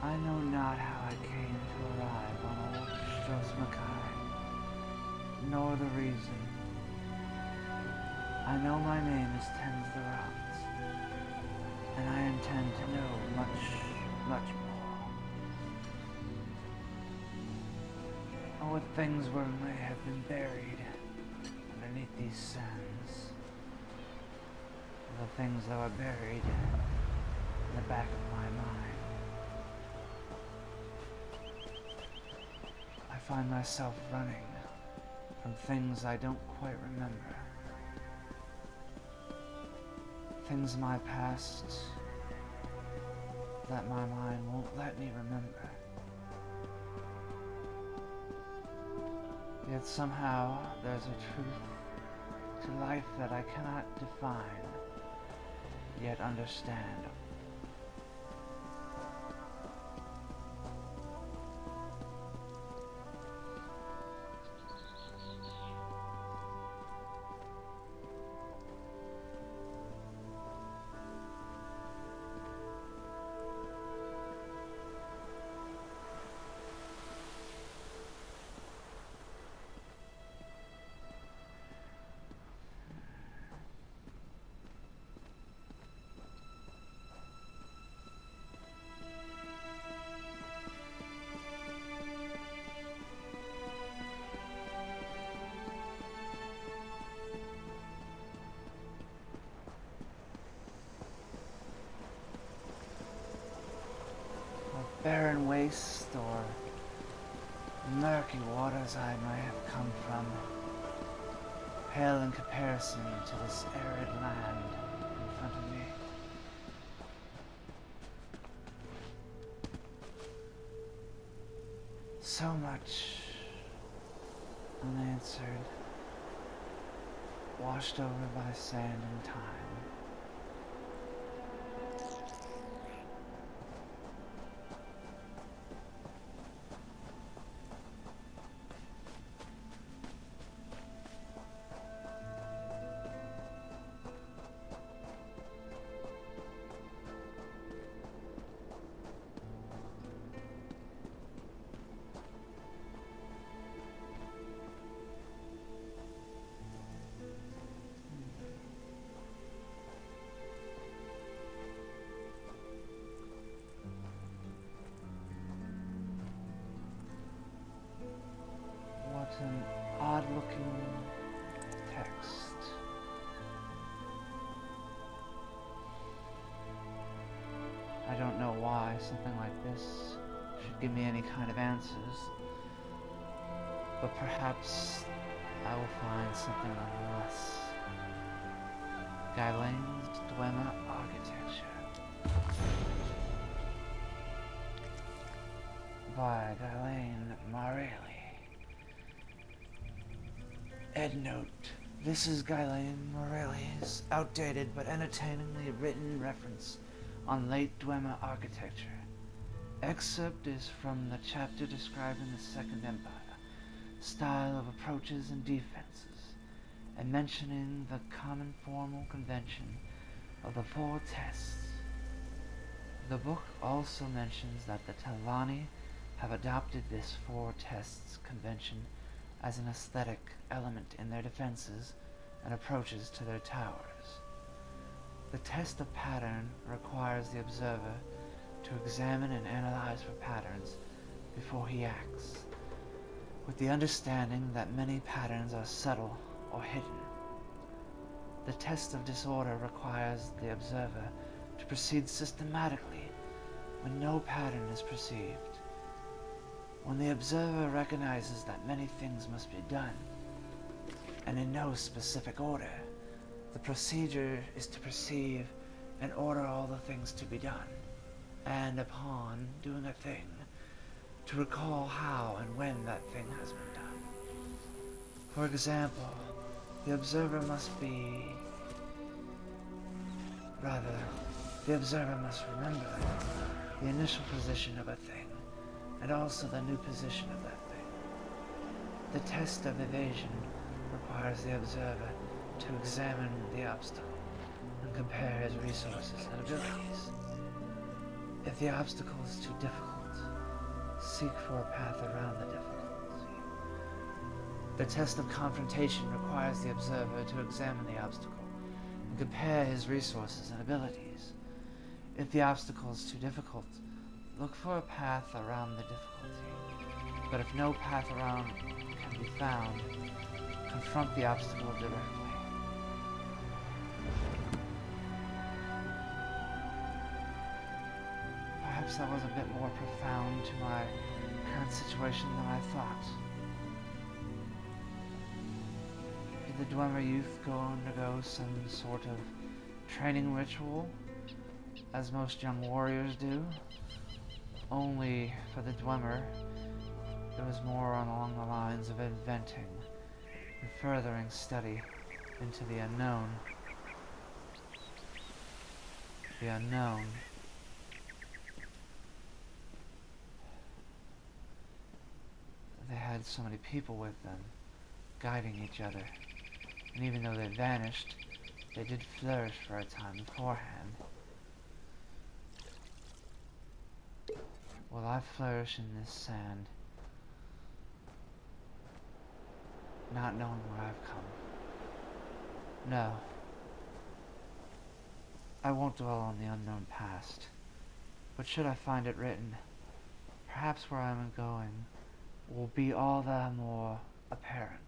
I know not how I came to arrive on old Stros M'kai, nor the reason. I know my name is Tens the Rocks, and I intend to know much, much more. What things may have been buried underneath these sands. The things that were buried in the back of my mind. I find myself running from things I don't quite remember. Things in my past that my mind won't let me remember. Yet somehow there's a truth to life that I cannot define, yet understand. Barren waste or murky waters I may have come from, pale in comparison to this arid land in front of me. So much unanswered, washed over by sand and time. An odd-looking text. I don't know why something like this should give me any kind of answers, but perhaps I will find something nonetheless. Guylaine's Dwemer architecture by Guylaine Morelli. Endnote. This is Guylaine Morelli's outdated but entertainingly written reference on late Dwemer architecture. Excerpt is from the chapter describing the Second Empire, style of approaches and defenses, and mentioning the common formal convention of the four tests. The book also mentions that the Telvanni have adopted this four tests convention as an aesthetic element in their defenses and approaches to their towers. The test of pattern requires the observer to examine and analyze for patterns before he acts, with the understanding that many patterns are subtle or hidden. The test of disorder requires the observer to proceed systematically when no pattern is perceived. When the observer recognizes that many things must be done, and in no specific order, the procedure is to perceive and order all the things to be done, and upon doing a thing, to recall how and when that thing has been done. For example, the observer must remember the initial position of a thing, and also the new position of that thing. The test of evasion requires the observer to examine the obstacle and compare his resources and abilities. If the obstacle is too difficult, seek for a path around the difficulty. The test of confrontation requires the observer to examine the obstacle and compare his resources and abilities. If the obstacle is too difficult, look for a path around the difficulty. But if no path around can be found, confront the obstacle directly. Perhaps that was a bit more profound to my current situation than I thought. Did the Dwemer youth undergo some sort of training ritual, as most young warriors do? Only for the Dwemer, it was more along the lines of inventing and furthering study into the unknown. The unknown. They had so many people with them, guiding each other. And even though they vanished, they did flourish for a time beforehand. Will I flourish in this sand, not knowing where I've come? No. I won't dwell on the unknown past, but should I find it written, perhaps where I am going will be all the more apparent.